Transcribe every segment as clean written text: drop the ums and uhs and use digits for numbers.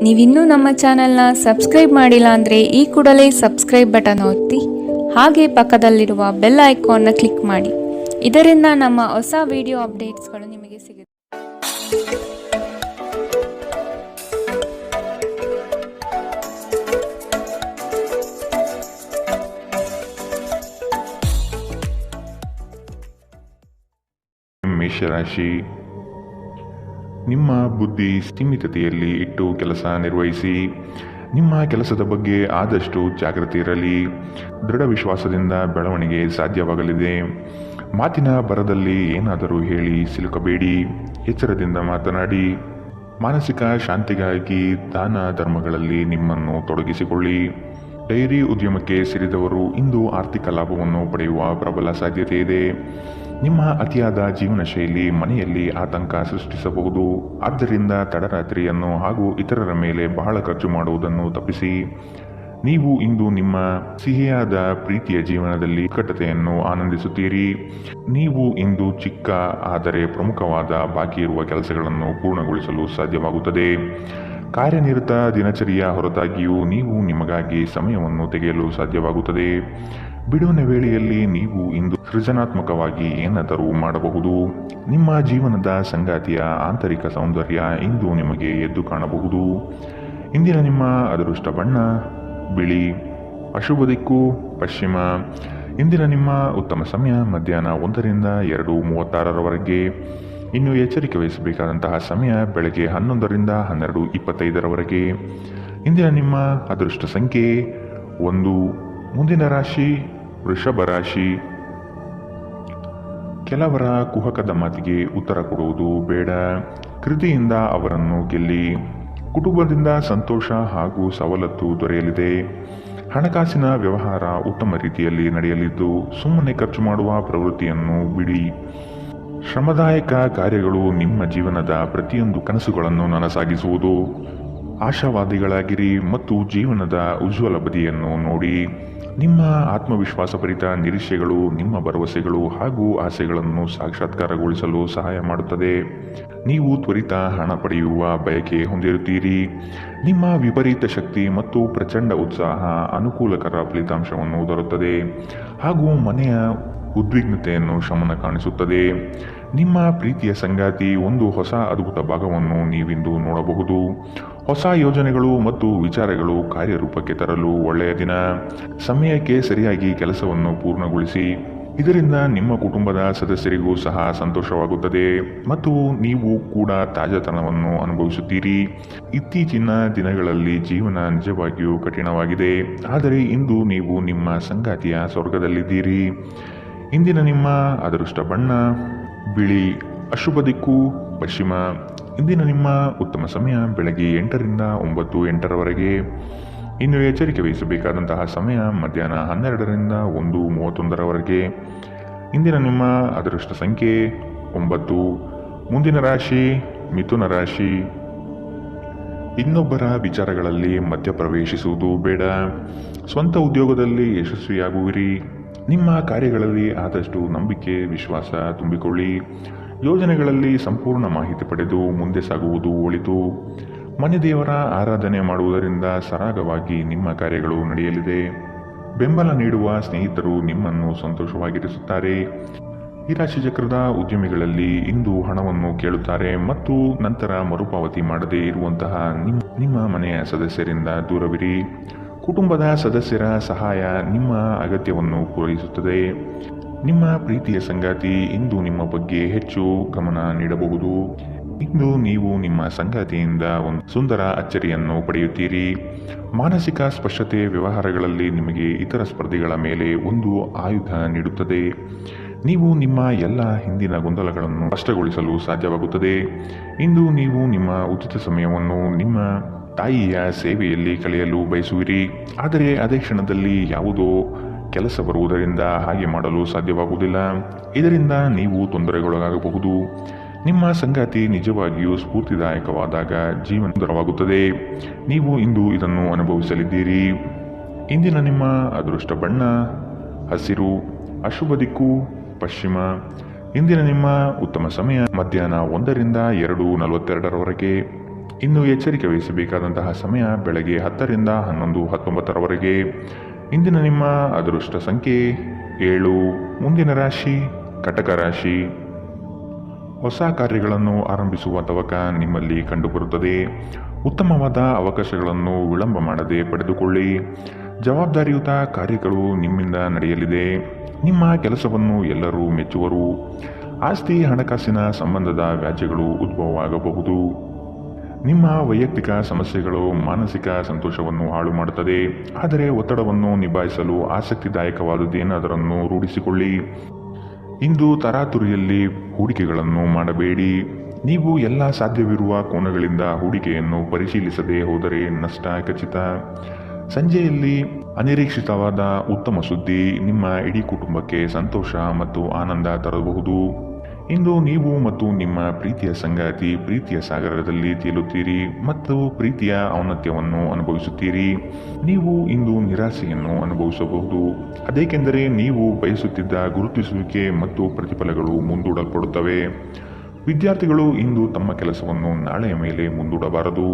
ನೀವಿನ್ನೂ ನಮ್ಮ ಚಾನೆಲ್ನ ಸಬ್ಸ್ಕ್ರೈಬ್ ಮಾಡಿಲ್ಲ ಅಂದರೆ ಈ ಕೂಡಲೇ ಸಬ್ಸ್ಕ್ರೈಬ್ ಬಟನ್ ಒತ್ತಿ ಹಾಗೆ ಪಕ್ಕದಲ್ಲಿರುವ ಬೆಲ್ ಐಕಾನ್ನ ಕ್ಲಿಕ್ ಮಾಡಿ. ಇದರಿಂದ ನಮ್ಮ ಹೊಸ ವಿಡಿಯೋ ಅಪ್ಡೇಟ್ಸ್ಗಳು ನಿಮಗೆ ಸಿಗುತ್ತೆ. ಮೇಷರಾಶಿ, ನಿಮ್ಮ ಬುದ್ಧಿ ಸೀಮಿತತೆಯಲ್ಲಿ ಇಟ್ಟು ಕೆಲಸ ನಿರ್ವಹಿಸಿ. ನಿಮ್ಮ ಕೆಲಸದ ಬಗ್ಗೆ ಆದಷ್ಟು ಜಾಗೃತಿ ಇರಲಿ. ದೃಢ ವಿಶ್ವಾಸದಿಂದ ಬೆಳವಣಿಗೆ ಸಾಧ್ಯವಾಗಲಿದೆ. ಮಾತಿನ ಬರದಲ್ಲಿ ಏನಾದರೂ ಹೇಳಿ ಸಿಲುಕಬೇಡಿ. ಎಚ್ಚರದಿಂದ ಮಾತನಾಡಿ. ಮಾನಸಿಕ ಶಾಂತಿಗಾಗಿ ದಾನ ಧರ್ಮಗಳಲ್ಲಿ ನಿಮ್ಮನ್ನು ತೊಡಗಿಸಿಕೊಳ್ಳಿ. ಡೈರಿ ಉದ್ಯಮಕ್ಕೆ ಸೇರಿದವರು ಇಂದು ಆರ್ಥಿಕ ಲಾಭವನ್ನು ಪಡೆಯುವ ಪ್ರಬಲ ಸಾಧ್ಯತೆ ಇದೆ. ನಿಮ್ಮ ಅತಿಯಾದ ಜೀವನ ಶೈಲಿ ಮನೆಯಲ್ಲಿ ಆತಂಕ ಸೃಷ್ಟಿಸಬಹುದು. ಆದ್ದರಿಂದ ತಡರಾತ್ರಿಯನ್ನು ಹಾಗೂ ಇತರರ ಮೇಲೆ ಬಹಳ ಖರ್ಚು ಮಾಡುವುದನ್ನು ತಪ್ಪಿಸಿ. ನೀವು ಇಂದು ನಿಮ್ಮ ಸಿಹಿಯಾದ ಪ್ರೀತಿಯ ಜೀವನದಲ್ಲಿ ನಿಕಟತೆಯನ್ನು ಆನಂದಿಸುತ್ತೀರಿ. ನೀವು ಇಂದು ಚಿಕ್ಕ ಆದರೆ ಪ್ರಮುಖವಾದ ಬಾಕಿ ಇರುವ ಕೆಲಸಗಳನ್ನು ಪೂರ್ಣಗೊಳಿಸಲು ಸಾಧ್ಯವಾಗುತ್ತದೆ. ಕಾರ್ಯನಿರತ ದಿನಚರಿಯ ಹೊರತಾಗಿಯೂ ನೀವು ನಿಮಗಾಗಿ ಸಮಯವನ್ನು ತೆಗೆಯಲು ಸಾಧ್ಯವಾಗುತ್ತದೆ. ಬಿಡುವಿನ ವೇಳೆಯಲ್ಲಿ ನೀವು ಇಂದು ಸೃಜನಾತ್ಮಕವಾಗಿ ಏನಾದರೂ ಮಾಡಬಹುದು. ನಿಮ್ಮ ಜೀವನದ ಸಂಗಾತಿಯ ಆಂತರಿಕ ಸೌಂದರ್ಯ ಇಂದು ನಿಮಗೆ ಎದ್ದು ಕಾಣಬಹುದು. ಇಂದಿನ ನಿಮ್ಮ ಅದೃಷ್ಟ ಬಣ್ಣ ಬಿಳಿ. ಅಶುಭ ದಿಕ್ಕು ಪಶ್ಚಿಮ. ಇಂದಿನ ನಿಮ್ಮ ಉತ್ತಮ ಸಮಯ ಮಧ್ಯಾಹ್ನ 1ರಿಂದ 2:36ರವರೆಗೆ. ಇನ್ನು ಎಚ್ಚರಿಕೆ ವಹಿಸಬೇಕಾದಂತಹ ಸಮಯ ಬೆಳಗ್ಗೆ 11ರಿಂದ 12:25ರವರೆಗೆ. ಇಂದಿನ ನಿಮ್ಮ ಅದೃಷ್ಟ ಸಂಖ್ಯೆ 1. ಮುಂದಿನ ರಾಶಿ ವೃಷಭ ರಾಶಿ. ಕೆಲವರ ಕುಹಕದ ಮಾತಿಗೆ ಉತ್ತರ ಕೊಡುವುದು ಬೇಡ. ಕೃತಿಯಿಂದ ಅವರನ್ನು ಗೆಲ್ಲಿ. ಕುಟುಂಬದಿಂದ ಸಂತೋಷ ಹಾಗೂ ಸವಲತ್ತು ದೊರೆಯಲಿದೆ. ಹಣಕಾಸಿನ ವ್ಯವಹಾರ ಉತ್ತಮ ರೀತಿಯಲ್ಲಿ ನಡೆಯಲಿದ್ದು ಸುಮ್ಮನೆ ಖರ್ಚು ಮಾಡುವ ಪ್ರವೃತ್ತಿಯನ್ನು ಬಿಡಿ. ಶ್ರಮದಾಯಕ ಕಾರ್ಯಗಳು ನಿಮ್ಮ ಜೀವನದ ಪ್ರತಿಯೊಂದು ಕನಸುಗಳನ್ನು ನನಸಾಗಿಸುವುದು. ಆಶಾವಾದಿಗಳಾಗಿರಿ ಮತ್ತು ಜೀವನದ ಉಜ್ವಲ ಬದಿಯನ್ನು ನೋಡಿ. ನಿಮ್ಮ ಆತ್ಮವಿಶ್ವಾಸಭರಿತ ನಿರೀಕ್ಷೆಗಳು ನಿಮ್ಮ ಭರವಸೆಗಳು ಹಾಗೂ ಆಸೆಗಳನ್ನು ಸಾಕ್ಷಾತ್ಕಾರಗೊಳಿಸಲು ಸಹಾಯ ಮಾಡುತ್ತದೆ. ನೀವು ತ್ವರಿತ ಹಣ ಪಡೆಯುವ ಬಯಕೆ ಹೊಂದಿರುತ್ತೀರಿ. ನಿಮ್ಮ ವಿಪರೀತ ಶಕ್ತಿ ಮತ್ತು ಪ್ರಚಂಡ ಉತ್ಸಾಹ ಅನುಕೂಲಕರ ಫಲಿತಾಂಶವನ್ನು ತರುತ್ತದೆ ಹಾಗೂ ಮನೆಯ ಉದ್ವಿಗ್ನತೆಯನ್ನು ಶಮನ ಕಾಣಿಸುತ್ತದೆ. ನಿಮ್ಮ ಪ್ರೀತಿಯ ಸಂಗಾತಿ ಒಂದು ಹೊಸ ಅದ್ಭುತ ಭಾಗವನ್ನು ನೀವಿಂದು ನೋಡಬಹುದು. ಹೊಸ ಯೋಜನೆಗಳು ಮತ್ತು ವಿಚಾರಗಳು ಕಾರ್ಯರೂಪಕ್ಕೆ ತರಲು ಒಳ್ಳೆಯ ದಿನ. ಸಮಯಕ್ಕೆ ಸರಿಯಾಗಿ ಕೆಲಸವನ್ನು ಪೂರ್ಣಗೊಳಿಸಿ. ಇದರಿಂದ ನಿಮ್ಮ ಕುಟುಂಬದ ಸದಸ್ಯರಿಗೂ ಸಹ ಸಂತೋಷವಾಗುತ್ತದೆ ಮತ್ತು ನೀವು ಕೂಡ ತಾಜಾತನವನ್ನು ಅನುಭವಿಸುತ್ತೀರಿ. ಇತ್ತೀಚಿನ ದಿನಗಳಲ್ಲಿ ಜೀವನ ನಿಜವಾಗಿಯೂ ಕಠಿಣವಾಗಿದೆ, ಆದರೆ ಇಂದು ನೀವು ನಿಮ್ಮ ಸಂಗಾತಿಯ ಸ್ವರ್ಗದಲ್ಲಿದ್ದೀರಿ. ಇಂದಿನ ನಿಮ್ಮ ಅದೃಷ್ಟ ಬಣ್ಣ ಬಿಳಿ. ಅಶುಭ ದಿಕ್ಕು ಪಶ್ಚಿಮ. ಇಂದಿನ ನಿಮ್ಮ ಉತ್ತಮ ಸಮಯ ಬೆಳಗ್ಗೆ 8ರಿಂದ 9:08ರವರೆಗೆ. ಇನ್ನು ಎಚ್ಚರಿಕೆ ವಹಿಸಬೇಕಾದಂತಹ ಸಮಯ ಮಧ್ಯಾಹ್ನ 12ರಿಂದ 1:31ರವರೆಗೆ. ಇಂದಿನ ನಿಮ್ಮ ಅದೃಷ್ಟ ಸಂಖ್ಯೆ 9. ಮುಂದಿನ ರಾಶಿ ಮಿಥುನ ರಾಶಿ. ಇನ್ನೊಬ್ಬರ ವಿಚಾರಗಳಲ್ಲಿ ಮಧ್ಯಪ್ರವೇಶಿಸುವುದು ಬೇಡ. ಸ್ವಂತ ಉದ್ಯೋಗದಲ್ಲಿ ಯಶಸ್ವಿಯಾಗುವಿರಿ. ನಿಮ್ಮ ಕಾರ್ಯಗಳಲ್ಲಿ ಆದಷ್ಟು ನಂಬಿಕೆ ವಿಶ್ವಾಸ ತುಂಬಿಕೊಳ್ಳಿ. ಯೋಜನೆಗಳಲ್ಲಿ ಸಂಪೂರ್ಣ ಮಾಹಿತಿ ಪಡೆದು ಮುಂದೆ ಸಾಗುವುದು ಒಳಿತು. ಮನೆ ದೇವರ ಆರಾಧನೆ ಮಾಡುವುದರಿಂದ ಸರಾಗವಾಗಿ ನಿಮ್ಮ ಕಾರ್ಯಗಳು ನಡೆಯಲಿದೆ. ಬೆಂಬಲ ನೀಡುವ ಸ್ನೇಹಿತರು ನಿಮ್ಮನ್ನು ಸಂತೋಷವಾಗಿರಿಸುತ್ತಾರೆ. ಈ ರಾಶಿ ಚಕ್ರದ ಉದ್ಯಮಿಗಳಲ್ಲಿ ಇಂದು ಹಣವನ್ನು ಕೇಳುತ್ತಾರೆ ಮತ್ತು ನಂತರ ಮರುಪಾವತಿ ಮಾಡದೇ ಇರುವಂತಹ ನಿಮ್ಮ ಮನೆಯ ಸದಸ್ಯರಿಂದ ದೂರವಿರಿ. ಕುಟುಂಬದ ಸದಸ್ಯರ ಸಹಾಯ ನಿಮ್ಮ ಅಗತ್ಯವನ್ನು ಪೂರೈಸುತ್ತದೆ. ನಿಮ್ಮ ಪ್ರೀತಿಯ ಸಂಗಾತಿ ಇಂದು ನಿಮ್ಮ ಬಗ್ಗೆ ಹೆಚ್ಚು ಗಮನ ನೀಡಬಹುದು. ಇಂದು ನೀವು ನಿಮ್ಮ ಸಂಗಾತಿಯಿಂದ ಒಂದು ಸುಂದರ ಅಚ್ಚರಿಯನ್ನು ಪಡೆಯುತ್ತೀರಿ. ಮಾನಸಿಕ ಸ್ಪಷ್ಟತೆ ವ್ಯವಹಾರಗಳಲ್ಲಿ ನಿಮಗೆ ಇತರ ಸ್ಪರ್ಧಿಗಳ ಮೇಲೆ ಒಂದು ಆಯುಧ ನೀಡುತ್ತದೆ. ನೀವು ನಿಮ್ಮ ಎಲ್ಲ ಹಿಂದಿನ ಗೊಂದಲಗಳನ್ನು ಸ್ಪಷ್ಟಗೊಳಿಸಲು ಸಾಧ್ಯವಾಗುತ್ತದೆ. ಇಂದು ನೀವು ನಿಮ್ಮ ಉಚಿತ ಸಮಯವನ್ನು ನಿಮ್ಮ ತಾಯಿಯ ಸೇವೆಯಲ್ಲಿ ಕಳೆಯಲು ಬಯಸುವಿರಿ, ಆದರೆ ಅದೇ ಕ್ಷಣದಲ್ಲಿ ಯಾವುದೋ ಕೆಲಸ ಬರುವುದರಿಂದ ಹಾಗೆ ಮಾಡಲು ಸಾಧ್ಯವಾಗುವುದಿಲ್ಲ. ಇದರಿಂದ ನೀವು ತೊಂದರೆಗೊಳಗಾಗಬಹುದು. ನಿಮ್ಮ ಸಂಗಾತಿ ನಿಜವಾಗಿಯೂ ಸ್ಫೂರ್ತಿದಾಯಕವಾದಾಗ ಜೀವನ ಸುಂದರವಾಗುತ್ತದೆ. ನೀವು ಇಂದು ಇದನ್ನು ಅನುಭವಿಸಲಿದ್ದೀರಿ. ಇಂದಿನ ನಿಮ್ಮ ಅದೃಷ್ಟ ಬಣ್ಣ ಹಸಿರು. ಅಶುಭ ದಿಕ್ಕು ಪಶ್ಚಿಮ. ಇಂದಿನ ನಿಮ್ಮ ಉತ್ತಮ ಸಮಯ ಮಧ್ಯಾಹ್ನ 1ರಿಂದ 2:42ರವರೆಗೆ. ಇನ್ನು ಎಚ್ಚರಿಕೆ ವಹಿಸಬೇಕಾದಂತಹ ಸಮಯ ಬೆಳಗ್ಗೆ 10ರಿಂದ 11:19 ಇಂದಿನ ನಿಮ್ಮ ಅದೃಷ್ಟ ಸಂಖ್ಯೆ 7. ಮುಂದಿನ ರಾಶಿ ಕಟಕ ರಾಶಿ. ಹೊಸ ಕಾರ್ಯಗಳನ್ನು ಆರಂಭಿಸುವ ತವಕ ನಿಮ್ಮಲ್ಲಿ ಕಂಡುಬರುತ್ತದೆ. ಉತ್ತಮವಾದ ಅವಕಾಶಗಳನ್ನು ವಿಳಂಬ ಮಾಡದೆ ಪಡೆದುಕೊಳ್ಳಿ. ಜವಾಬ್ದಾರಿಯುತ ಕಾರ್ಯಗಳು ನಿಮ್ಮಿಂದ ನಡೆಯಲಿದೆ. ನಿಮ್ಮ ಕೆಲಸವನ್ನು ಎಲ್ಲರೂ ಮೆಚ್ಚುವರು. ಆಸ್ತಿ ಹಣಕಾಸಿನ ಸಂಬಂಧದ ವ್ಯಾಜ್ಯಗಳು ಉದ್ಭವವಾಗಬಹುದು. ನಿಮ್ಮ ವೈಯಕ್ತಿಕ ಸಮಸ್ಯೆಗಳು ಮಾನಸಿಕ ಸಂತೋಷವನ್ನು ಹಾಳು ಮಾಡುತ್ತದೆ. ಆದರೆ ಒತ್ತಡವನ್ನು ನಿಭಾಯಿಸಲು ಆಸಕ್ತಿದಾಯಕವಾದುದೇನಾದರನ್ನು ರೂಢಿಸಿಕೊಳ್ಳಿ. ಇಂದು ತರಾತುರಿಯಲ್ಲಿ ಹೂಡಿಕೆಗಳನ್ನು ಮಾಡಬೇಡಿ. ನೀವು ಎಲ್ಲ ಸಾಧ್ಯವಿರುವ ಕೋನಗಳಿಂದ ಹೂಡಿಕೆಯನ್ನು ಪರಿಶೀಲಿಸದೆ ಹೋದರೆ ನಷ್ಟ ಖಚಿತ. ಸಂಜೆಯಲ್ಲಿ ಅನಿರೀಕ್ಷಿತವಾದ ಉತ್ತಮ ಸುದ್ದಿ ನಿಮ್ಮ ಇಡೀ ಕುಟುಂಬಕ್ಕೆ ಸಂತೋಷ ಮತ್ತು ಆನಂದ ತರಬಹುದು. ಇಂದು ನೀವು ಮತ್ತು ನಿಮ್ಮ ಪ್ರೀತಿಯ ಸಂಗಾತಿ ಪ್ರೀತಿಯ ಸಾಗರದಲ್ಲಿ ತೇಲುತ್ತೀರಿ ಮತ್ತು ಪ್ರೀತಿಯ ಔನ್ನತ್ಯವನ್ನು ಅನುಭವಿಸುತ್ತೀರಿ. ನೀವು ಇಂದು ನಿರಾಸೆಯನ್ನು ಅನುಭವಿಸಬಹುದು. ಅದೇಕೆಂದರೆ ನೀವು ಬಯಸುತ್ತಿದ್ದ ಗುರುತಿಸುವಿಕೆ ಮತ್ತು ಪ್ರತಿಫಲಗಳು ಮುಂದೂಡಲ್ಪಡುತ್ತವೆ. ವಿದ್ಯಾರ್ಥಿಗಳು ಇಂದು ತಮ್ಮ ಕೆಲಸವನ್ನು ನಾಳೆಯ ಮೇಲೆ ಮುಂದೂಡಬಾರದು.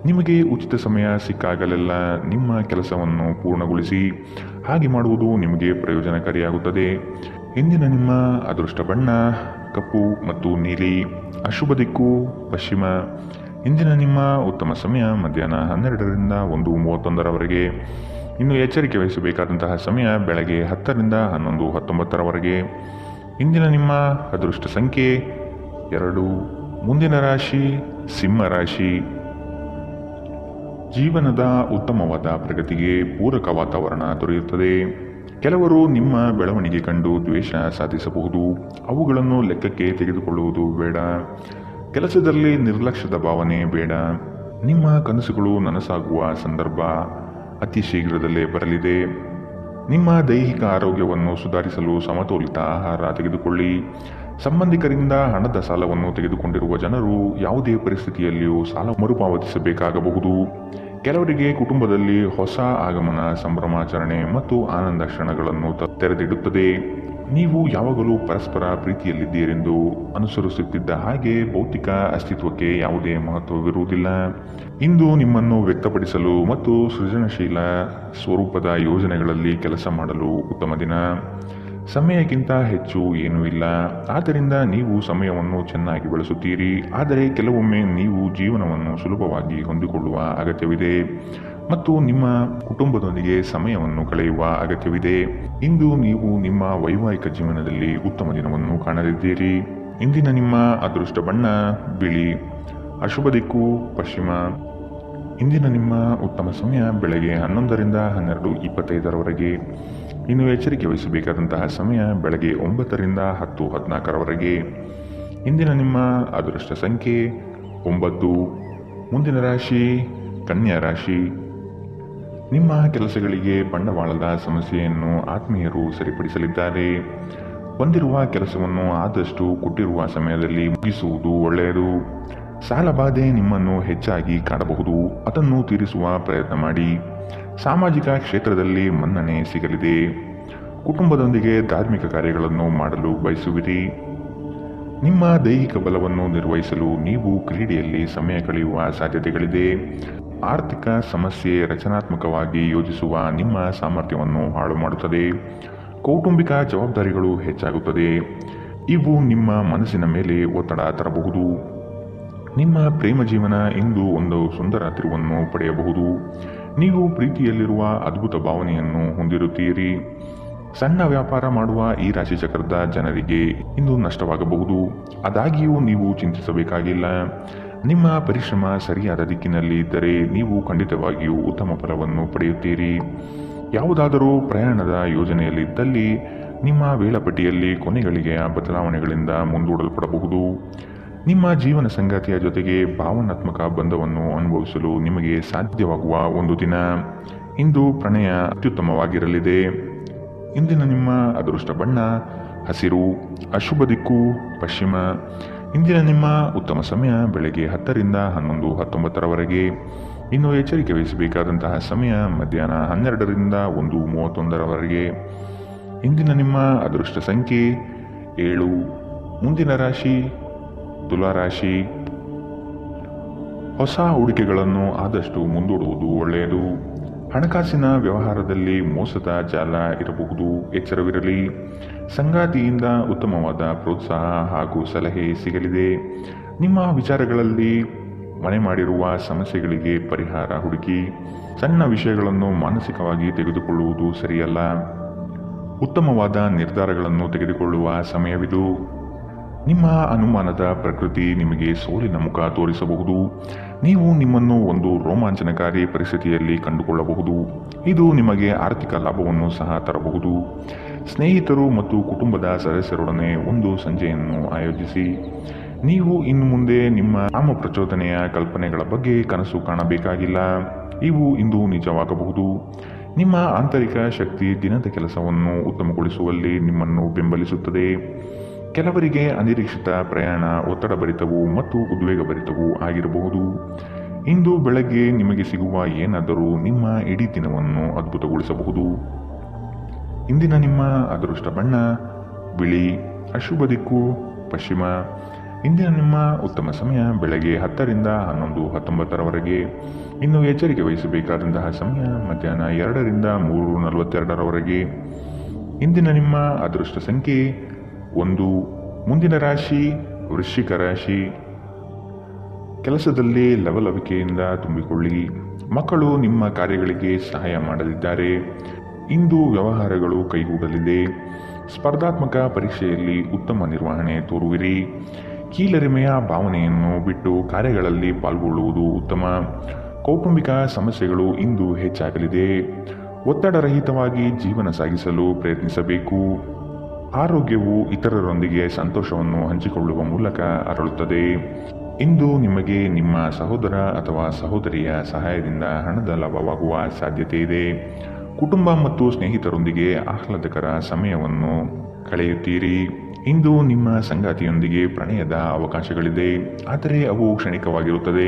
ನಿಮಗೆ ಉಚಿತ ಸಮಯ ಸಿಕ್ಕಾಗಲೆಲ್ಲ ನಿಮ್ಮ ಕೆಲಸವನ್ನು ಪೂರ್ಣಗೊಳಿಸಿ. ಹಾಗೆ ಮಾಡುವುದು ನಿಮಗೆ ಪ್ರಯೋಜನಕಾರಿಯಾಗುತ್ತದೆ. ಇಂದಿನ ನಿಮ್ಮ ಅದೃಷ್ಟ ಬಣ್ಣ ಕಪ್ಪು ಮತ್ತು ನೀಲಿ. ಅಶುಭ ದಿಕ್ಕು ಪಶ್ಚಿಮ. ಇಂದಿನ ನಿಮ್ಮ ಉತ್ತಮ ಸಮಯ ಮಧ್ಯಾಹ್ನ 12ರಿಂದ 1:31. ಇನ್ನು ಎಚ್ಚರಿಕೆ ವಹಿಸಬೇಕಾದಂತಹ ಸಮಯ ಬೆಳಗ್ಗೆ 10ರಿಂದ 11:19. ಇಂದಿನ ನಿಮ್ಮ ಅದೃಷ್ಟ ಸಂಖ್ಯೆ 2. ಮುಂದಿನ ರಾಶಿ ಸಿಂಹ ರಾಶಿ. ಜೀವನದ ಉತ್ತಮವಾದ ಪ್ರಗತಿಗೆ ಪೂರಕ ವಾತಾವರಣ ದೊರೆಯುತ್ತದೆ. ಕೆಲವರು ನಿಮ್ಮ ಬೆಳವಣಿಗೆ ಕಂಡು ದ್ವೇಷ ಸಾಧಿಸಬಹುದು. ಅವುಗಳನ್ನು ಲೆಕ್ಕಕ್ಕೆ ತೆಗೆದುಕೊಳ್ಳುವುದು ಬೇಡ. ಕೆಲಸದಲ್ಲಿ ನಿರ್ಲಕ್ಷ್ಯದ ಭಾವನೆ ಬೇಡ. ನಿಮ್ಮ ಕನಸುಗಳು ನನಸಾಗುವ ಸಂದರ್ಭ ಅತಿ ಶೀಘ್ರದಲ್ಲೇ ಬರಲಿದೆ. ನಿಮ್ಮ ದೈಹಿಕ ಆರೋಗ್ಯವನ್ನು ಸುಧಾರಿಸಲು ಸಮತೋಲಿತ ಆಹಾರ ತೆಗೆದುಕೊಳ್ಳಿ. ಸಂಬಂಧಿಕರಿಂದ ಹಣದ ಸಾಲವನ್ನು ತೆಗೆದುಕೊಂಡಿರುವ ಜನರು ಯಾವುದೇ ಪರಿಸ್ಥಿತಿಯಲ್ಲಿಯೂ ಸಾಲ ಮರುಪಾವತಿಸಬೇಕಾಗಬಹುದು. ಕೆಲವರಿಗೆ ಕುಟುಂಬದಲ್ಲಿ ಹೊಸ ಆಗಮನ, ಸಂಭ್ರಮಾಚರಣೆ ಮತ್ತು ಆನಂದ ಕ್ಷಣಗಳನ್ನು ತೆರೆದಿಡುತ್ತದೆ. ನೀವು ಯಾವಾಗಲೂ ಪರಸ್ಪರ ಪ್ರೀತಿಯಲ್ಲಿದ್ದೀರೆಂದು ಅನುಸರಿಸುತ್ತಿದ್ದ ಹಾಗೆ ಭೌತಿಕ ಅಸ್ತಿತ್ವಕ್ಕೆ ಯಾವುದೇ ಮಹತ್ವವಿರುವುದಿಲ್ಲ. ಇಂದು ನಿಮ್ಮನ್ನು ವ್ಯಕ್ತಪಡಿಸಲು ಮತ್ತು ಸೃಜನಶೀಲ ಸ್ವರೂಪದ ಯೋಜನೆಗಳಲ್ಲಿ ಕೆಲಸ ಮಾಡಲು ಉತ್ತಮ ದಿನ. ಸಮಯಕ್ಕಿಂತ ಹೆಚ್ಚು ಏನೂ ಇಲ್ಲ. ಆದ್ದರಿಂದ ನೀವು ಸಮಯವನ್ನು ಚೆನ್ನಾಗಿ ಬಳಸುತ್ತೀರಿ. ಆದರೆ ಕೆಲವೊಮ್ಮೆ ನೀವು ಜೀವನವನ್ನು ಸುಲಭವಾಗಿ ಹೊಂದಿಕೊಳ್ಳುವ ಅಗತ್ಯವಿದೆ ಮತ್ತು ನಿಮ್ಮ ಕುಟುಂಬದೊಂದಿಗೆ ಸಮಯವನ್ನು ಕಳೆಯುವ ಅಗತ್ಯವಿದೆ. ಇಂದು ನೀವು ನಿಮ್ಮ ವೈವಾಹಿಕ ಜೀವನದಲ್ಲಿ ಉತ್ತಮ ದಿನವನ್ನು ಕಾಣಲಿದ್ದೀರಿ. ಇಂದಿನ ನಿಮ್ಮ ಅದೃಷ್ಟ ಬಣ್ಣ ಬಿಳಿ. ಅಶುಭ ದಿಕ್ಕು ಪಶ್ಚಿಮ. ಇಂದಿನ ನಿಮ್ಮ ಉತ್ತಮ ಸಮಯ ಬೆಳಗ್ಗೆ 11ರಿಂದ 12:25. ಇನ್ನು ಎಚ್ಚರಿಕೆ ವಹಿಸಬೇಕಾದಂತಹ ಸಮಯ ಬೆಳಗ್ಗೆ 9ರಿಂದ 10:14. ಇಂದಿನ ನಿಮ್ಮ ಅದೃಷ್ಟ ಸಂಖ್ಯೆ 9. ಮುಂದಿನ ರಾಶಿ ಕನ್ಯಾ ರಾಶಿ. ನಿಮ್ಮ ಕೆಲಸಗಳಿಗೆ ಬಂಡವಾಳದ ಸಮಸ್ಯೆಯನ್ನು ಆತ್ಮೀಯರು ಸರಿಪಡಿಸಲಿದ್ದಾರೆ. ಬಂದಿರುವ ಕೆಲಸವನ್ನು ಆದಷ್ಟು ಕೊಟ್ಟಿರುವ ಸಮಯದಲ್ಲಿ ಮುಗಿಸುವುದು ಒಳ್ಳೆಯದು. ಸಾಲಬಾಧೆ ನಿಮ್ಮನ್ನು ಹೆಚ್ಚಾಗಿ ಕಾಡಬಹುದು. ಅದನ್ನು ತೀರಿಸುವ ಪ್ರಯತ್ನ ಮಾಡಿ. ಸಾಮಾಜಿಕ ಕ್ಷೇತ್ರದಲ್ಲಿ ಮನ್ನಣೆ ಸಿಗಲಿದೆ. ಕುಟುಂಬದೊಂದಿಗೆ ಧಾರ್ಮಿಕ ಕಾರ್ಯಗಳನ್ನು ಮಾಡಲು ಬಯಸುವಿರಿ. ನಿಮ್ಮ ದೈಹಿಕ ಬಲವನ್ನು ನಿರ್ವಹಿಸಲು ನೀವು ಕ್ರೀಡೆಯಲ್ಲಿ ಸಮಯ ಕಳೆಯುವ ಸಾಧ್ಯತೆಗಳಿದೆ. ಆರ್ಥಿಕ ಸಮಸ್ಯೆ ರಚನಾತ್ಮಕವಾಗಿ ಯೋಜಿಸುವ ನಿಮ್ಮ ಸಾಮರ್ಥ್ಯವನ್ನು ಹಾಳು ಮಾಡುತ್ತದೆ. ಕೌಟುಂಬಿಕ ಜವಾಬ್ದಾರಿಗಳು ಹೆಚ್ಚಾಗುತ್ತದೆ. ಇವು ನಿಮ್ಮ ಮನಸ್ಸಿನ ಮೇಲೆ ಒತ್ತಡ ತರಬಹುದು. ನಿಮ್ಮ ಪ್ರೇಮ ಜೀವನ ಇಂದು ಒಂದು ಸುಂದರ ತಿರುವನ್ನು ಪಡೆಯಬಹುದು. ನೀವು ಪ್ರೀತಿಯಲ್ಲಿರುವ ಅದ್ಭುತ ಭಾವನೆಯನ್ನು ಹೊಂದಿರುತ್ತೀರಿ. ಸಣ್ಣ ವ್ಯಾಪಾರ ಮಾಡುವ ಈ ರಾಶಿಚಕ್ರದ ಜನರಿಗೆ ಇಂದು ನಷ್ಟವಾಗಬಹುದು. ಆದಾಗ್ಯೂ ನೀವು ಚಿಂತಿಸಬೇಕಾಗಿಲ್ಲ. ನಿಮ್ಮ ಪರಿಶ್ರಮ ಸರಿಯಾದ ದಿಕ್ಕಿನಲ್ಲಿ ಇದ್ದರೆ ನೀವು ಖಂಡಿತವಾಗಿಯೂ ಉತ್ತಮ ಫಲವನ್ನು ಪಡೆಯುತ್ತೀರಿ. ಯಾವುದಾದರೂ ಪ್ರಯಾಣದ ಯೋಜನೆಯಲ್ಲಿದ್ದಲ್ಲಿ ನಿಮ್ಮ ವೇಳಾಪಟ್ಟಿಯಲ್ಲಿ ಕೊನೆಗಳಿಗೆಯ ಬದಲಾವಣೆಗಳಿಂದ ಮುಂದೂಡಲ್ಪಡಬಹುದು. ನಿಮ್ಮ ಜೀವನ ಸಂಗಾತಿಯ ಜೊತೆಗೆ ಭಾವನಾತ್ಮಕ ಬಂಧವನ್ನು ಅನುಭವಿಸಲು ನಿಮಗೆ ಸಾಧ್ಯವಾಗುವ ಒಂದು ದಿನ. ಇಂದು ಪ್ರಣಯ ಅತ್ಯುತ್ತಮವಾಗಿರಲಿದೆ. ಇಂದಿನ ನಿಮ್ಮ ಅದೃಷ್ಟ ಬಣ್ಣ ಹಸಿರು. ಅಶುಭ ದಿಕ್ಕು ಪಶ್ಚಿಮ. ಇಂದಿನ ನಿಮ್ಮ ಉತ್ತಮ ಸಮಯ ಬೆಳಗ್ಗೆ 10ರಿಂದ 11:19. ಇನ್ನು ಎಚ್ಚರಿಕೆ ವಹಿಸಬೇಕಾದಂತಹ ಸಮಯ ಮಧ್ಯಾಹ್ನ 12ರಿಂದ 1:31. ಇಂದಿನ ನಿಮ್ಮ ಅದೃಷ್ಟ ಸಂಖ್ಯೆ 7. ಮುಂದಿನ ರಾಶಿ ತುಲಾರಾಶಿ. ಹೊಸ ಹೂಡಿಕೆಗಳನ್ನು ಆದಷ್ಟು ಮುಂದೂಡುವುದು ಒಳ್ಳೆಯದು. ಹಣಕಾಸಿನ ವ್ಯವಹಾರದಲ್ಲಿ ಮೋಸದ ಜಾಲ ಇರಬಹುದು, ಎಚ್ಚರವಿರಲಿ. ಸಂಗಾತಿಯಿಂದ ಉತ್ತಮವಾದ ಪ್ರೋತ್ಸಾಹ ಹಾಗೂ ಸಲಹೆ ಸಿಗಲಿದೆ. ನಿಮ್ಮ ವಿಚಾರಗಳಲ್ಲಿ ಮನೆ ಮಾಡಿರುವ ಸಮಸ್ಯೆಗಳಿಗೆ ಪರಿಹಾರ ಹುಡುಕಿ. ಸಣ್ಣ ವಿಷಯಗಳನ್ನು ಮಾನಸಿಕವಾಗಿ ತೆಗೆದುಕೊಳ್ಳುವುದು ಸರಿಯಲ್ಲ. ಉತ್ತಮವಾದ ನಿರ್ಧಾರಗಳನ್ನು ತೆಗೆದುಕೊಳ್ಳುವ ಸಮಯವಿದು. ನಿಮ್ಮ ಅನುಮಾನದ ಪ್ರಕೃತಿ ನಿಮಗೆ ಸೋಲಿನ ಮುಖ ತೋರಿಸಬಹುದು. ನೀವು ನಿಮ್ಮನ್ನು ಒಂದು ರೋಮಾಂಚನಕಾರಿ ಪರಿಸ್ಥಿತಿಯಲ್ಲಿ ಕಂಡುಕೊಳ್ಳಬಹುದು. ಇದು ನಿಮಗೆ ಆರ್ಥಿಕ ಲಾಭವನ್ನು ಸಹ ತರಬಹುದು. ಸ್ನೇಹಿತರು ಮತ್ತು ಕುಟುಂಬದ ಸದಸ್ಯರೊಡನೆ ಒಂದು ಸಂಜೆಯನ್ನು ಆಯೋಜಿಸಿ. ನೀವು ಇನ್ನು ಮುಂದೆ ನಿಮ್ಮ ಪ್ರಚೋದನೆಯ ಕಲ್ಪನೆಗಳ ಬಗ್ಗೆ ಕನಸು ಕಾಣಬೇಕಾಗಿಲ್ಲ. ಇವು ಇಂದು ನಿಜವಾಗಬಹುದು. ನಿಮ್ಮ ಆಂತರಿಕ ಶಕ್ತಿ ದಿನದ ಕೆಲಸವನ್ನು ಉತ್ತಮಗೊಳಿಸುವಲ್ಲಿ ನಿಮ್ಮನ್ನು ಬೆಂಬಲಿಸುತ್ತದೆ. ಕೆಲವರಿಗೆ ಅನಿರೀಕ್ಷಿತ ಪ್ರಯಾಣ ಒತ್ತಡಭರಿತವೂ ಮತ್ತು ಉದ್ವೇಗಭರಿತವೂ ಆಗಿರಬಹುದು. ಇಂದು ಬೆಳಗ್ಗೆ ನಿಮಗೆ ಸಿಗುವ ಏನಾದರೂ ನಿಮ್ಮ ಇಡೀ ದಿನವನ್ನು ಅದ್ಭುತಗೊಳಿಸಬಹುದು. ಇಂದಿನ ನಿಮ್ಮ ಅದೃಷ್ಟ ಬಣ್ಣ ಬಿಳಿ. ಅಶುಭ ದಿಕ್ಕು ಪಶ್ಚಿಮ. ಇಂದಿನ ನಿಮ್ಮ ಉತ್ತಮ ಸಮಯ ಬೆಳಗ್ಗೆ 10 ರಿಂದ 11:19 ಇನ್ನು ಎಚ್ಚರಿಕೆ ವಹಿಸಬೇಕಾದಂತಹ ಸಮಯ ಮಧ್ಯಾಹ್ನ 2 ರಿಂದ 3:42 ಇಂದಿನ ನಿಮ್ಮ ಅದೃಷ್ಟ ಸಂಖ್ಯೆ 1. ಮುಂದಿನ ರಾಶಿ ವೃಶ್ಚಿಕ ರಾಶಿ. ಕೆಲಸದಲ್ಲಿ ಲವಲವಿಕೆಯಿಂದ ತುಂಬಿಕೊಳ್ಳಿ. ಮಕ್ಕಳು ನಿಮ್ಮ ಕಾರ್ಯಗಳಿಗೆ ಸಹಾಯ ಮಾಡಲಿದ್ದಾರೆ. ಇಂದು ವ್ಯವಹಾರಗಳು ಕೈಗೂಡಲಿದೆ. ಸ್ಪರ್ಧಾತ್ಮಕ ಪರೀಕ್ಷೆಯಲ್ಲಿ ಉತ್ತಮ ನಿರ್ವಹಣೆ ತೋರುವಿರಿ. ಕೀಳರಿಮೆಯ ಭಾವನೆಯನ್ನು ಬಿಟ್ಟು ಕಾರ್ಯಗಳಲ್ಲಿ ಪಾಲ್ಗೊಳ್ಳುವುದು ಉತ್ತಮ. ಕೌಟುಂಬಿಕ ಸಮಸ್ಯೆಗಳು ಇಂದು ಹೆಚ್ಚಾಗಲಿದೆ. ಒತ್ತಡರಹಿತವಾಗಿ ಜೀವನ ಸಾಗಿಸಲು ಪ್ರಯತ್ನಿಸಬೇಕು. ಆರೋಗ್ಯವು ಇತರರೊಂದಿಗೆ ಸಂತೋಷವನ್ನು ಹಂಚಿಕೊಳ್ಳುವ ಮೂಲಕ ಅರಳುತ್ತದೆ. ಇಂದು ನಿಮಗೆ ನಿಮ್ಮ ಸಹೋದರ ಅಥವಾ ಸಹೋದರಿಯ ಸಹಾಯದಿಂದ ಹಣದ ಲಾಭವಾಗುವ ಸಾಧ್ಯತೆ ಇದೆ. ಕುಟುಂಬ ಮತ್ತು ಸ್ನೇಹಿತರೊಂದಿಗೆ ಆಹ್ಲಾದಕರ ಸಮಯವನ್ನು ಕಳೆಯುತ್ತೀರಿ. ಇಂದು ನಿಮ್ಮ ಸಂಗಾತಿಯೊಂದಿಗೆ ಪ್ರಣಯದ ಅವಕಾಶಗಳಿದೆ, ಆದರೆ ಅವು ಕ್ಷಣಿಕವಾಗಿರುತ್ತದೆ.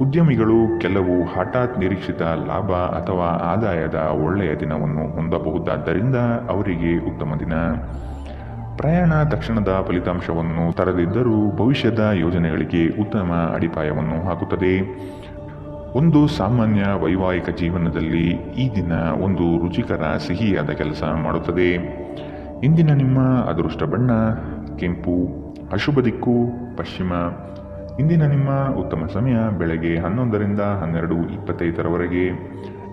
ಉದ್ಯಮಿಗಳು ಕೆಲವು ಹಠಾತ್ ನಿರೀಕ್ಷಿತ ಲಾಭ ಅಥವಾ ಆದಾಯದ ಒಳ್ಳೆಯ ದಿನವನ್ನು ಹೊಂದಬಹುದಾದ್ದರಿಂದ ಅವರಿಗೆ ಉತ್ತಮ ದಿನ. ಪ್ರಯಾಣ ತಕ್ಷಣದ ಫಲಿತಾಂಶವನ್ನು ತರದಿದ್ದರೂ ಭವಿಷ್ಯದ ಯೋಜನೆಗಳಿಗೆ ಉತ್ತಮ ಅಡಿಪಾಯವನ್ನು ಹಾಕುತ್ತದೆ. ಒಂದು ಸಾಮಾನ್ಯ ವೈವಾಹಿಕ ಜೀವನದಲ್ಲಿ ಈ ದಿನ ಒಂದು ರುಚಿಕರ ಸಿಹಿಯಾದ ಕೆಲಸ ಮಾಡುತ್ತದೆ. ಇಂದಿನ ನಿಮ್ಮ ಅದೃಷ್ಟ ಬಣ್ಣ ಕೆಂಪು. ಅಶುಭ ದಿಕ್ಕು ಪಶ್ಚಿಮ. ಇಂದಿನ ನಿಮ್ಮ ಉತ್ತಮ ಸಮಯ ಬೆಳಗ್ಗೆ 11 ರಿಂದ 12:25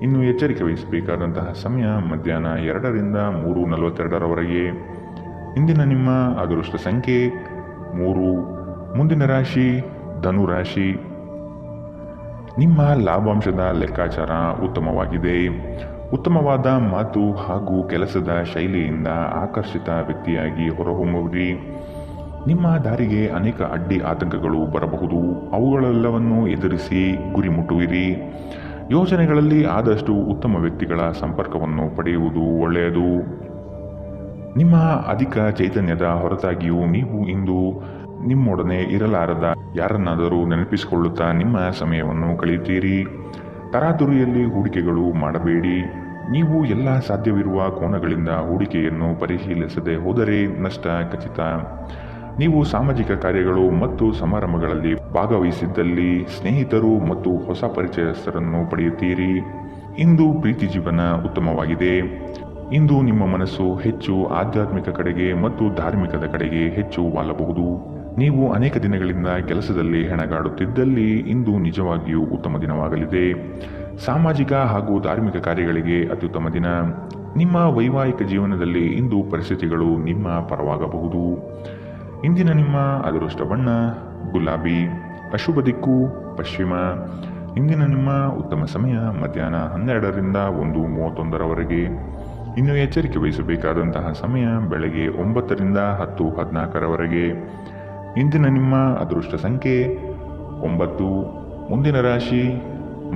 ಇನ್ನು ಎಚ್ಚರಿಕೆ ವಹಿಸಬೇಕಾದಂತಹ ಸಮಯ ಮಧ್ಯಾಹ್ನ 2 ರಿಂದ 3:42 ಇಂದಿನ ನಿಮ್ಮ ಅದೃಷ್ಟ ಸಂಖ್ಯೆ 3. ಮುಂದಿನ ರಾಶಿ ಧನು ರಾಶಿ. ನಿಮ್ಮ ಲಾಭಾಂಶದ ಲೆಕ್ಕಾಚಾರ ಉತ್ತಮವಾಗಿದೆ. ಉತ್ತಮವಾದ ಮಾತು ಹಾಗೂ ಕೆಲಸದ ಶೈಲಿಯಿಂದ ಆಕರ್ಷಿತ ವ್ಯಕ್ತಿಯಾಗಿ ಹೊರಹೊಮ್ಮುವಿರಿ. ನಿಮ್ಮ ದಾರಿಗೆ ಅನೇಕ ಅಡ್ಡಿ ಆತಂಕಗಳು ಬರಬಹುದು. ಅವುಗಳೆಲ್ಲವನ್ನು ಎದುರಿಸಿ ಗುರಿ ಮುಟ್ಟುವಿರಿ. ಯೋಜನೆಗಳಲ್ಲಿ ಆದಷ್ಟು ಉತ್ತಮ ವ್ಯಕ್ತಿಗಳ ಸಂಪರ್ಕವನ್ನು ಪಡೆಯುವುದು ಒಳ್ಳೆಯದು. ನಿಮ್ಮ ಅಧಿಕ ಚೈತನ್ಯದ ಹೊರತಾಗಿಯೂ ನೀವು ಇಂದು ನಿಮ್ಮೊಡನೆ ಇರಲಾರದ ಯಾರನ್ನಾದರೂ ನೆನಪಿಸಿಕೊಳ್ಳುತ್ತಾ ನಿಮ್ಮ ಸಮಯವನ್ನು ಕಳೆಯುತ್ತೀರಿ. ತರಾತುರಿಯಲ್ಲಿ ಹೂಡಿಕೆಗಳು ಮಾಡಬೇಡಿ. ನೀವು ಎಲ್ಲ ಸಾಧ್ಯವಿರುವ ಕೋನಗಳಿಂದ ಹೂಡಿಕೆಯನ್ನು ಪರಿಶೀಲಿಸದೆ ಹೋದರೆ ನಷ್ಟ ಖಚಿತ. ನೀವು ಸಾಮಾಜಿಕ ಕಾರ್ಯಗಳು ಮತ್ತು ಸಮಾರಂಭಗಳಲ್ಲಿ ಭಾಗವಹಿಸಿದ್ದಲ್ಲಿ ಸ್ನೇಹಿತರು ಮತ್ತು ಹೊಸ ಪರಿಚಯಸ್ಥರನ್ನು ಪಡೆಯುತ್ತೀರಿ. ಇಂದು ಪ್ರೀತಿ ಜೀವನ ಉತ್ತಮವಾಗಿದೆ. ಇಂದು ನಿಮ್ಮ ಮನಸ್ಸು ಹೆಚ್ಚು ಆಧ್ಯಾತ್ಮಿಕ ಕಡೆಗೆ ಮತ್ತು ಧಾರ್ಮಿಕದ ಕಡೆಗೆ ಹೆಚ್ಚು ವಾಲಬಹುದು. ನೀವು ಅನೇಕ ದಿನಗಳಿಂದ ಕೆಲಸದಲ್ಲಿ ಹೆಣಗಾಡುತ್ತಿದ್ದಲ್ಲಿ ಇಂದು ನಿಜವಾಗಿಯೂ ಉತ್ತಮ ದಿನವಾಗಲಿದೆ. ಸಾಮಾಜಿಕ ಹಾಗೂ ಧಾರ್ಮಿಕ ಕಾರ್ಯಗಳಿಗೆ ಅತ್ಯುತ್ತಮ ದಿನ. ನಿಮ್ಮ ವೈವಾಹಿಕ ಜೀವನದಲ್ಲಿ ಇಂದು ಪರಿಸ್ಥಿತಿಗಳು ನಿಮ್ಮ ಪರವಾಗಬಹುದು. ಇಂದಿನ ನಿಮ್ಮ ಅದೃಷ್ಟ ಬಣ್ಣ ಗುಲಾಬಿ. ಅಶುಭ ದಿಕ್ಕು ಪಶ್ಚಿಮ. ಇಂದಿನ ನಿಮ್ಮ ಉತ್ತಮ ಸಮಯ ಮಧ್ಯಾಹ್ನ 12 ರಿಂದ 1:31 ಇನ್ನು ಎಚ್ಚರಿಕೆ ವಹಿಸಬೇಕಾದಂತಹ ಸಮಯ ಬೆಳಗ್ಗೆ 9 ರಿಂದ 10:14 ಇಂದಿನ ನಿಮ್ಮ ಅದೃಷ್ಟ ಸಂಖ್ಯೆ 9. ಮುಂದಿನ ರಾಶಿ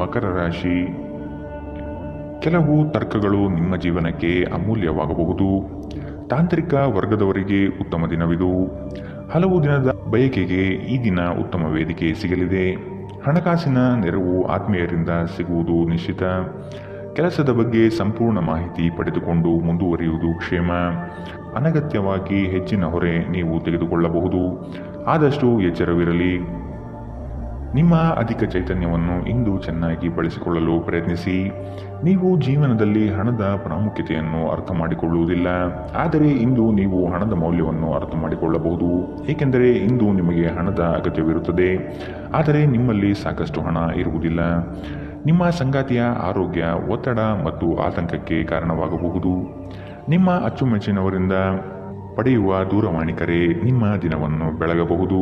ಮಕರ ರಾಶಿ. ಕೆಲವು ತರ್ಕಗಳು ನಿಮ್ಮ ಜೀವನಕ್ಕೆ ಅಮೂಲ್ಯವಾಗಬಹುದು. ತಾಂತ್ರಿಕ ವರ್ಗದವರಿಗೆ ಉತ್ತಮ ದಿನವಿದು. ಹಲವು ದಿನದ ಬಯಕೆಗೆ ಈ ದಿನ ಉತ್ತಮ ವೇದಿಕೆ ಸಿಗಲಿದೆ. ಹಣಕಾಸಿನ ನೆರವು ಆತ್ಮೀಯರಿಂದ ಸಿಗುವುದು ನಿಶ್ಚಿತ. ಕೆಲಸದ ಬಗ್ಗೆ ಸಂಪೂರ್ಣ ಮಾಹಿತಿ ಪಡೆದುಕೊಂಡು ಮುಂದುವರಿಯುವುದು ಕ್ಷೇಮ. ಅನಗತ್ಯವಾಗಿ ಹೆಚ್ಚಿನ ಹೊರೆ ನೀವು ತೆಗೆದುಕೊಳ್ಳಬಹುದು. ಆದಷ್ಟು ಎಚ್ಚರವಿರಲಿ. ನಿಮ್ಮ ಅಧಿಕ ಚೈತನ್ಯವನ್ನು ಇಂದು ಚೆನ್ನಾಗಿ ಬಳಸಿಕೊಳ್ಳಲು ಪ್ರಯತ್ನಿಸಿ. ನೀವು ಜೀವನದಲ್ಲಿ ಹಣದ ಪ್ರಾಮುಖ್ಯತೆಯನ್ನು ಅರ್ಥ ಮಾಡಿಕೊಳ್ಳುವುದಿಲ್ಲ, ಆದರೆ ಇಂದು ನೀವು ಹಣದ ಮೌಲ್ಯವನ್ನು ಅರ್ಥ ಮಾಡಿಕೊಳ್ಳಬಹುದು. ಏಕೆಂದರೆ ಇಂದು ನಿಮಗೆ ಹಣದ ಅಗತ್ಯವಿರುತ್ತದೆ, ಆದರೆ ನಿಮ್ಮಲ್ಲಿ ಸಾಕಷ್ಟು ಹಣ ಇರುವುದಿಲ್ಲ. ನಿಮ್ಮ ಸಂಗಾತಿಯ ಆರೋಗ್ಯ ಒತ್ತಡ ಮತ್ತು ಆತಂಕಕ್ಕೆ ಕಾರಣವಾಗಬಹುದು. ನಿಮ್ಮ ಅಚ್ಚುಮೆಚ್ಚಿನವರಿಂದ ಪಡೆಯುವ ದೂರವಾಣಿ ಕರೆ ನಿಮ್ಮ ದಿನವನ್ನು ಬೆಳಗಬಹುದು.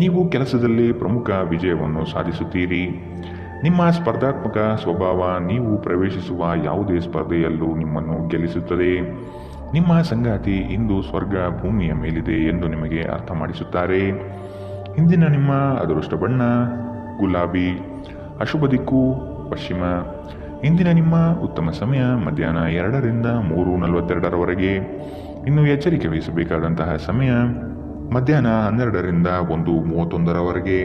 ನೀವು ಕೆಲಸದಲ್ಲಿ ಪ್ರಮುಖ ವಿಜಯವನ್ನು ಸಾಧಿಸುತ್ತೀರಿ. ನಿಮ್ಮ ಸ್ಪರ್ಧಾತ್ಮಕ ಸ್ವಭಾವ ನೀವು ಪ್ರವೇಶಿಸುವ ಯಾವುದೇ ಸ್ಪರ್ಧೆಯಲ್ಲೂ ನಿಮ್ಮನ್ನು ಗೆಲ್ಲಿಸುತ್ತದೆ. ನಿಮ್ಮ ಸಂಗಾತಿ ಇಂದು ಸ್ವರ್ಗ ಭೂಮಿಯ ಮೇಲಿದೆ ಎಂದು ನಿಮಗೆ ಅರ್ಥ ಮಾಡಿಸುತ್ತಾರೆ. ಇಂದಿನ ನಿಮ್ಮ ಅದೃಷ್ಟ ಬಣ್ಣ ಗುಲಾಬಿ, ಅಶುಭ ದಿಕ್ಕು ಪಶ್ಚಿಮ. ಇಂದಿನ ನಿಮ್ಮ ಉತ್ತಮ ಸಮಯ ಮಧ್ಯಾಹ್ನ 2 ರಿಂದ 3:42ರವರೆಗೆ. ಇನ್ನು ಎಚ್ಚರಿಕೆ ವಹಿಸಬೇಕಾದಂತಹ ಸಮಯ ಮಧ್ಯಾಹ್ನ 12 ರಿಂದ 1:31ರವರೆಗೆ.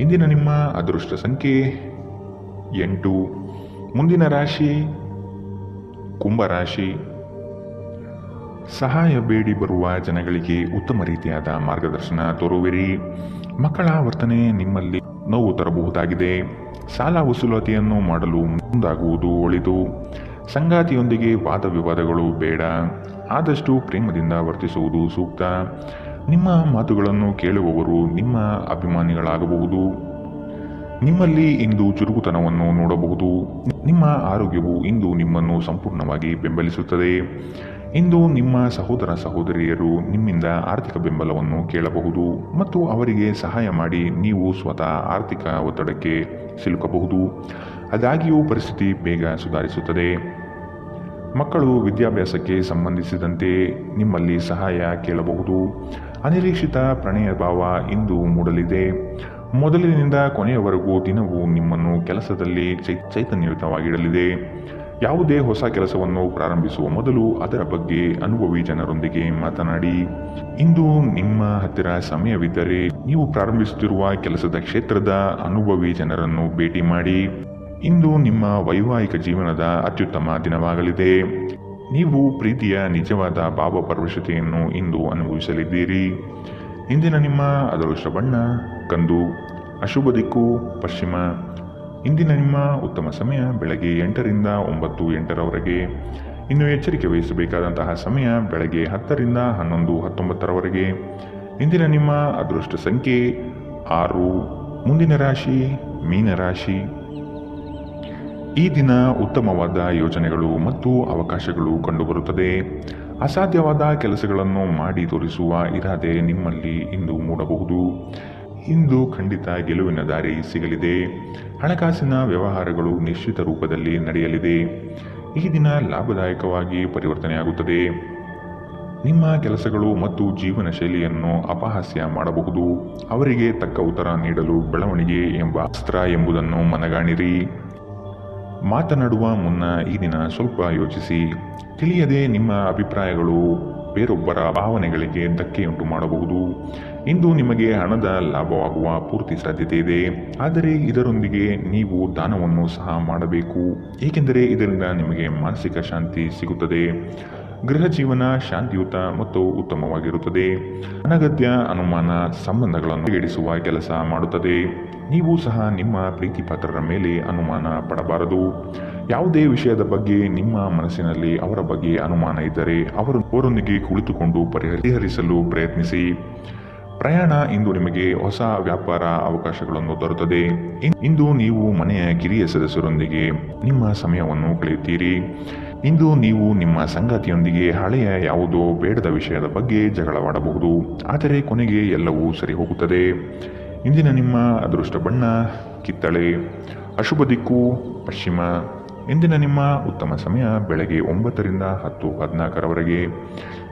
ಇಂದಿನ ನಿಮ್ಮ ಅದೃಷ್ಟ ಸಂಖ್ಯೆ 8. ಮುಂದಿನ ರಾಶಿ ಕುಂಭರಾಶಿ. ಸಹಾಯ ಬೇಡಿ ಬರುವ ಜನಗಳಿಗೆ ಉತ್ತಮ ರೀತಿಯಾದ ಮಾರ್ಗದರ್ಶನ ತೋರುವಿರಿ. ಮಕ್ಕಳ ವರ್ತನೆ ನಿಮ್ಮಲ್ಲಿ ನೋವು ತರಬಹುದಾಗಿದೆ. ಸಾಲ ವಸೂಲಾತಿಯನ್ನು ಮಾಡಲು ಮುಂದಾಗುವುದು ಒಳಿತು. ಸಂಗಾತಿಯೊಂದಿಗೆ ವಾದ ವಿವಾದಗಳು ಬೇಡ. ಆದಷ್ಟು ಪ್ರೇಮದಿಂದ ವರ್ತಿಸುವುದು ಸೂಕ್ತ. ನಿಮ್ಮ ಮಾತುಗಳನ್ನು ಕೇಳುವವರು ನಿಮ್ಮ ಅಭಿಮಾನಿಗಳಾಗಬಹುದು. ನಿಮ್ಮಲ್ಲಿ ಇಂದು ಚುರುಕುತನವನ್ನು ನೋಡಬಹುದು. ನಿಮ್ಮ ಆರೋಗ್ಯವು ಇಂದು ನಿಮ್ಮನ್ನು ಸಂಪೂರ್ಣವಾಗಿ ಬೆಂಬಲಿಸುತ್ತದೆ. ಇಂದು ನಿಮ್ಮ ಸಹೋದರ ಸಹೋದರಿಯರು ನಿಮ್ಮಿಂದ ಆರ್ಥಿಕ ಬೆಂಬಲವನ್ನು ಕೇಳಬಹುದು ಮತ್ತು ಅವರಿಗೆ ಸಹಾಯ ಮಾಡಿ ನೀವು ಸ್ವತಃ ಆರ್ಥಿಕ ಒತ್ತಡಕ್ಕೆ ಸಿಲುಕಬಹುದು. ಆದಾಗ್ಯೂ ಪರಿಸ್ಥಿತಿ ಬೇಗ ಸುಧಾರಿಸುತ್ತದೆ. ಮಕ್ಕಳು ವಿದ್ಯಾಭ್ಯಾಸಕ್ಕೆ ಸಂಬಂಧಿಸಿದಂತೆ ನಿಮ್ಮಲ್ಲಿ ಸಹಾಯ ಕೇಳಬಹುದು. ಅನಿರೀಕ್ಷಿತ ಪ್ರಣಯ ಭಾವ ಇಂದು ಮೂಡಲಿದೆ. ಮೊದಲಿನಿಂದ ಕೊನೆಯವರೆಗೂ ದಿನವೂ ನಿಮ್ಮನ್ನು ಕೆಲಸದಲ್ಲಿ ಚೈತನ್ಯಯುತವಾಗಿಡಲಿದೆ. ಯಾವುದೇ ಹೊಸ ಕೆಲಸವನ್ನು ಪ್ರಾರಂಭಿಸುವ ಮೊದಲು ಅದರ ಬಗ್ಗೆ ಅನುಭವಿ ಜನರೊಂದಿಗೆ ಮಾತನಾಡಿ. ಇಂದು ನಿಮ್ಮ ಹತ್ತಿರ ಸಮಯವಿದ್ದರೆ ನೀವು ಪ್ರಾರಂಭಿಸುತ್ತಿರುವ ಕೆಲಸದ ಕ್ಷೇತ್ರದ ಅನುಭವಿ ಜನರನ್ನು ಭೇಟಿ ಮಾಡಿ. ಇಂದು ನಿಮ್ಮ ವೈವಾಹಿಕ ಜೀವನದ ಅತ್ಯುತ್ತಮ ದಿನವಾಗಲಿದೆ. ನೀವು ಪ್ರೀತಿಯ ನಿಜವಾದ ಭಾವಪರವಶತೆಯನ್ನು ಇಂದು ಅನುಭವಿಸಲಿದ್ದೀರಿ. ಇಂದಿನ ನಿಮ್ಮ ಅದೃಷ್ಟ ಬಣ್ಣ ಕಂದು, ಅಶುಭ ದಿಕ್ಕು ಪಶ್ಚಿಮ. ಇಂದಿನ ನಿಮ್ಮ ಉತ್ತಮ ಸಮಯ ಬೆಳಗ್ಗೆ 8 ರಿಂದ 9:08ರವರೆಗೆ. ಇನ್ನು ಎಚ್ಚರಿಕೆ ವಹಿಸಬೇಕಾದಂತಹ ಸಮಯ ಬೆಳಗ್ಗೆ 10 ರಿಂದ 11:19ರವರೆಗೆ. ಇಂದಿನ ನಿಮ್ಮ ಅದೃಷ್ಟ ಸಂಖ್ಯೆ 6. ಮುಂದಿನ ರಾಶಿ ಮೀನರಾಶಿ. ಈ ದಿನ ಉತ್ತಮವಾದ ಯೋಜನೆಗಳು ಮತ್ತು ಅವಕಾಶಗಳು ಕಂಡುಬರುತ್ತದೆ. ಅಸಾಧ್ಯವಾದ ಕೆಲಸಗಳನ್ನು ಮಾಡಿ ತೋರಿಸುವ ಇರಾದೆ ನಿಮ್ಮಲ್ಲಿ ಇಂದು ಮೂಡಬಹುದು. ಇಂದು ಖಂಡಿತ ಗೆಲುವಿನ ದಾರಿ ಸಿಗಲಿದೆ. ಹಣಕಾಸಿನ ವ್ಯವಹಾರಗಳು ನಿಶ್ಚಿತ ರೂಪದಲ್ಲಿ ನಡೆಯಲಿದೆ. ಈ ದಿನ ಲಾಭದಾಯಕವಾಗಿ ಪರಿವರ್ತನೆಯಾಗುತ್ತದೆ. ನಿಮ್ಮ ಕೆಲಸಗಳು ಮತ್ತು ಜೀವನ ಶೈಲಿಯನ್ನು ಅಪಹಾಸ್ಯ ಮಾಡಬಹುದು. ಅವರಿಗೆ ತಕ್ಕ ಉತ್ತರ ನೀಡಲು ಬೆಳವಣಿಗೆ ಎಂಬ ಅಸ್ತ್ರ ಎಂಬುದನ್ನು ಮನಗಾಣಿರಿ. ಮಾತನಾಡುವ ಮುನ್ನ ಈ ದಿನ ಸ್ವಲ್ಪ ಯೋಚಿಸಿ. ತಿಳಿಯದೆ ನಿಮ್ಮ ಅಭಿಪ್ರಾಯಗಳು ಬೇರೊಬ್ಬರ ಭಾವನೆಗಳಿಗೆ ಧಕ್ಕೆಯುಂಟು ಮಾಡಬಹುದು. ಇಂದು ನಿಮಗೆ ಹಣದ ಲಾಭವಾಗುವ ಪೂರ್ತಿ ಸಾಧ್ಯತೆ ಇದೆ, ಆದರೆ ಇದರೊಂದಿಗೆ ನೀವು ದಾನವನ್ನು ಸಹ ಮಾಡಬೇಕು, ಏಕೆಂದರೆ ಇದರಿಂದ ನಿಮಗೆ ಮಾನಸಿಕ ಶಾಂತಿ ಸಿಗುತ್ತದೆ. ಗೃಹ ಜೀವನ ಶಾಂತಿಯುತ ಮತ್ತು ಉತ್ತಮವಾಗಿರುತ್ತದೆ. ಅನಗತ್ಯ ಅನುಮಾನ ಸಂಬಂಧಗಳನ್ನು ಎಡಿಸುವ ಕೆಲಸ ಮಾಡುತ್ತದೆ. ನೀವು ಸಹ ನಿಮ್ಮ ಪ್ರೀತಿ ಪಾತ್ರರ ಮೇಲೆ ಅನುಮಾನ ಪಡಬಾರದು. ಯಾವುದೇ ವಿಷಯದ ಬಗ್ಗೆ ನಿಮ್ಮ ಮನಸ್ಸಿನಲ್ಲಿ ಅವರ ಬಗ್ಗೆ ಅನುಮಾನ ಇದ್ದರೆ ಅವರೊಂದಿಗೆ ಕುಳಿತುಕೊಂಡು ಪರಿಹರಿಸಲು ಪ್ರಯತ್ನಿಸಿ. ಪ್ರಯಾಣ ಇಂದು ನಿಮಗೆ ಹೊಸ ವ್ಯಾಪಾರ ಅವಕಾಶಗಳನ್ನು ತರುತ್ತದೆ. ಇಂದು ನೀವು ಮನೆಯ ಕಿರಿಯ ಸದಸ್ಯರೊಂದಿಗೆ ನಿಮ್ಮ ಸಮಯವನ್ನು ಕಳೆಯುತ್ತೀರಿ. ಇಂದು ನೀವು ನಿಮ್ಮ ಸಂಗಾತಿಯೊಂದಿಗೆ ಹಳೆಯ ಯಾವುದೋ ಬೇಡದ ವಿಷಯದ ಬಗ್ಗೆ ಜಗಳವಾಡಬಹುದು, ಆದರೆ ಕೊನೆಗೆ ಎಲ್ಲವೂ ಸರಿ ಹೋಗುತ್ತದೆ. ಇಂದಿನ ನಿಮ್ಮ ಅದೃಷ್ಟ ಬಣ್ಣ ಕಿತ್ತಳೆ, ಅಶುಭ ದಿಕ್ಕು ಪಶ್ಚಿಮ. ಇಂದಿನ ನಿಮ್ಮ ಉತ್ತಮ ಸಮಯ ಬೆಳಗ್ಗೆ 9 ರಿಂದ 10:14ರವರೆಗೆ.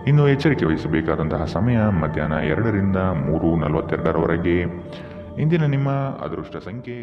ಇನ್ನು ಎಚ್ಚರಿಕೆ ವಹಿಸಬೇಕಾದಂತಹ ಸಮಯ ಮಧ್ಯಾಹ್ನ 2 ರಿಂದ 3:42ರವರೆಗೆ. ಇಂದಿನ ನಿಮ್ಮ ಅದೃಷ್ಟ ಸಂಖ್ಯೆ